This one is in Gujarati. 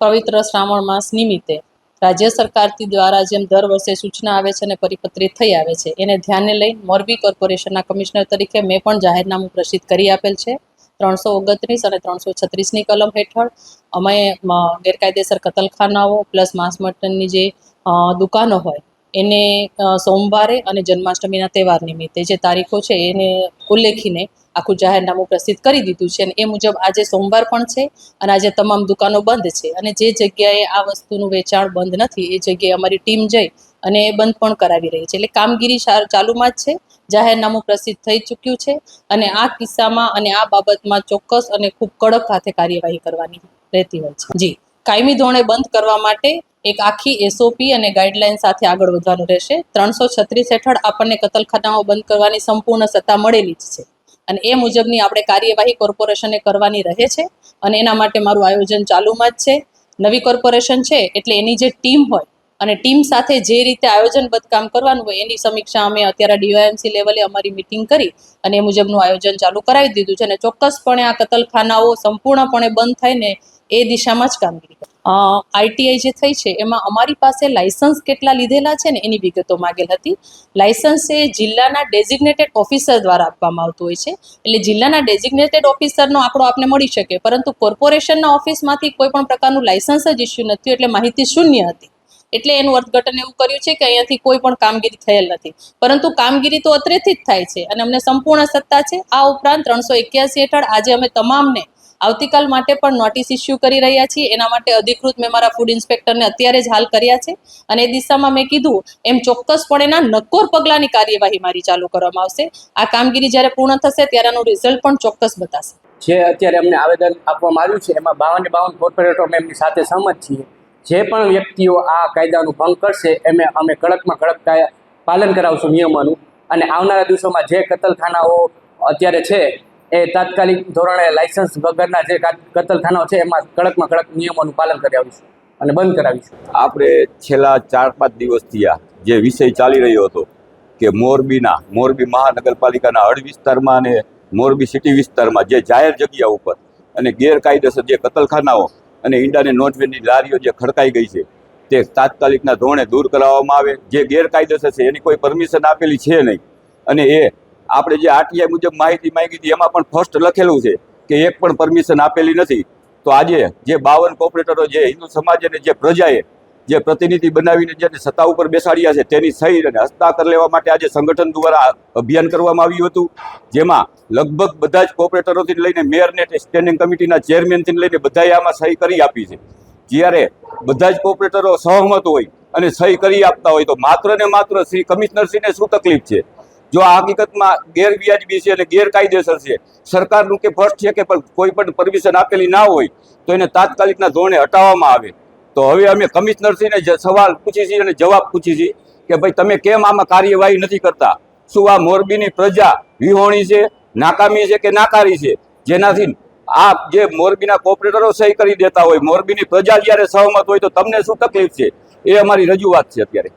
પવિત્ર શ્રાવણ માસ નિમિત્તે રાજ્ય સરકારથી દ્વારા જેમ દર વર્ષે સૂચના આવે છે અને પરિપત્રિત થઈ આવે છે એને ધ્યાને લઈ મોરબી કોર્પોરેશનના કમિશનર તરીકે મેં પણ જાહેરનામું પ્રસિદ્ધ કરી આપેલ છે 329 અને 336ની કલમ હેઠળ અમે ગેરકાયદેસર કતલખાનાઓ પ્લસ માંસ મટનની જે દુકાનો હોય એને સોમવારે અને જન્માષ્ટમીના તહેવાર નિમિત્તે જે તારીખો છે એને ઉલ્લેખીને આખું જાહેરનામું પ્રસિદ્ધ કરી દીધું છે અને એ મુજબ આજે સોમવાર પણ છે અને આજે તમામ દુકાનો બંધ છે અને જે જગ્યાએ આ વસ્તુનું વેચાણ બંધ નથી એ જગ્યાએ અમારી ટીમ જઈ અને એ બંધ પણ કરાવી રહી છે. એટલે કામગીરી ચાલુમાં જ છે. જાહેરનામું પ્રસિદ્ધ થઈ ચૂક્યું છે અને આ કિસ્સામાં અને આ બાબતમાં ચોક્કસ અને ખૂબ કડક હાથે કાર્યવાહી કરવાની રહેતી હોય છે. જી, કાયમી ધોરણે બંધ કરવા માટે એક આખી એસઓપી અને ગાઈડલાઈન સાથે આગળ વધવાનું રહેશે. 336 હેઠળ આપણને કતલખાનાઓ બંધ કરવાની સંપૂર્ણ સત્તા મળેલી જ છે અને એ મુજબની આપણે કાર્યવાહી કોર્પોરેશને કરવાની રહે છે અને એના માટે મારું આયોજન ચાલુમાં જ છે. નવી કોર્પોરેશન છે એટલે એની જે ટીમ હોય અને ટીમ સાથે જે રીતે આયોજનબદ્ધ કામ કરવાનું હોય એની સમીક્ષા અમે અત્યારે ડીવાયએમસી લેવલે અમારી મિટિંગ કરી અને એ મુજબનું આયોજન ચાલુ કરાવી દીધું છે અને ચોક્કસપણે આ કતલખાનાઓ સંપૂર્ણપણે બંધ થાય ને એ દિશામાં જ કામગીરી આઈટીઆઈ જે થઈ છે એમાં અમારી પાસે લાયસન્સ કેટલા લીધેલા છે ને એની વિગતો માંગેલ હતી. લાયસન્સ એ જિલ્લાના ડેઝિગ્નેટેડ ઓફિસર દ્વારા આપવામાં આવતું હોય છે એટલે જિલ્લાના ડેઝિગ્નેટેડ ઓફિસરનો આંકડો આપને મળી શકે પરંતુ કોર્પોરેશનના ઓફિસમાંથી કોઈ પણ પ્રકારનું લાયસન્સ જ ઇસ્યુ નથી એટલે માહિતી શૂન્ય હતી. એટલે એનું અર્થઘટન એવું કર્યું છે કે અહીંયાથી કોઈ પણ કામગીરી થયેલ નથી પરંતુ કામગીરી તો અત્રેથી જ થાય છે અને અમને સંપૂર્ણ સત્તા છે. આ ઉપરાંત 381 હેઠળ આજે અમે તમામને આવતીકાલ માટે પણ નોટિસ ઇસ્યુ કરી રહ્યા છીએ. એના માટે અધિકૃત મેં મારા ફૂડ ઇન્સ્પેક્ટરને અત્યારે જ હાલ કર્યા છે અને એ દિશામાં મેં કીધું એમ ચોક્કસપણેના નક્કોર પગલાંની કાર્યવાહી મારી ચાલુ કરવામાં આવશે. આ કામગીરી જ્યારે પૂર્ણ થશે ત્યારે આનું રિઝલ્ટ પણ ચોક્કસ બતાવશે. જે અત્યારે અમને આવેદન આપવામાં આવ્યું છે એમાં 52 કોર્પોરેટરો એમની સાથે સહમત છીએ. જે પણ વ્યક્તિઓ આ કાયદાનું ભંગ કરશે અમે કડકમાં કડક પાલન કરાવશું નિયમોનું અને આવનારા દિવસોમાં જે કતલખાનાઓ અત્યારે છે એ તાત્કાલિક ધોરણે લાયસન્સ વગરના જે કતલખાનાઓ છે એમાં કડકમાં કડક નિયમોનું પાલન કરાવીશું અને બંધ કરાવીશું. આપણે છેલ્લા 4-5 દિવસથી જે વિષય ચાલી રહ્યો હતો કે મોરબી મહાનગરપાલિકાના હળ વિસ્તારમાં અને મોરબી સિટી વિસ્તારમાં જે જાહેર જગ્યા ઉપર અને ગેરકાયદેસર જે કતલખાનાઓ અને ઈંડા અને નોનવેજની લારીઓ જે ખડકાઈ ગઈ છે તે તાત્કાલિકના ધોરણે દૂર કરાવવામાં આવે. જે ગેરકાયદેસર છે એની કોઈ પરમિશન આપેલી છે નહીં અને એ આપણે જે આરટીઆઈ મુજબ માહિતી માંગી હતી એમાં પણ ફર્સ્ટ લખેલું છે કે એક પણ પરમિશન આપેલી નથી. તો આજે જે 52 કોર્પોરેટરો જે હિન્દુ સમાજ અને જે પ્રજાએ જે પ્રતિનિધિ બનાવીને જેને સત્તા ઉપર બેસાડ્યા છે તેની સહી અને હસ્તાક્ષર લેવા માટે આજે સંગઠન દ્વારા અભિયાન કરવામાં આવ્યું હતું. જેમાં લગભગ બધા જ કોર્પોરેટરોથી લઈને મેયરને સ્ટેન્ડિંગ કમિટીના ચેરમેનથી લઈને બધાએ આમાં સહી કરી આપી છે. જ્યારે બધા જ કોર્પોરેટરો સહમત હોય અને સહી કરી આપતા હોય તો માત્ર ને માત્ર શ્રી કમિશનરશ્રીને શું તકલીફ છે? જો આ હકીકતમાં ગેરવ્યાજબી છે અને ગેરકાયદેસર છે, સરકારનું કે ફર્સ્ટ છે કે પણ કોઈ પણ પરમિશન આપેલી ના હોય તો એને તાત્કાલિકના ધોરણે હટાવવામાં આવે. તો હવે અમે કમિશનરશ્રીને સવાલ પૂછી છીએ અને જવાબ પૂછી છીએ કે ભાઈ તમે કેમ આમાં કાર્યવાહી નથી કરતા? શું આ મોરબીની પ્રજા વિહોણી છે, નાકામી છે કે નાકારી છે? જેનાથી આ જે મોરબીના કોર્પોરેટરો સહી કરી દેતા હોય, મોરબીની પ્રજા જ્યારે સહમત હોય તો તમને શું તકલીફ છે? એ અમારી રજૂઆત છે અત્યારે.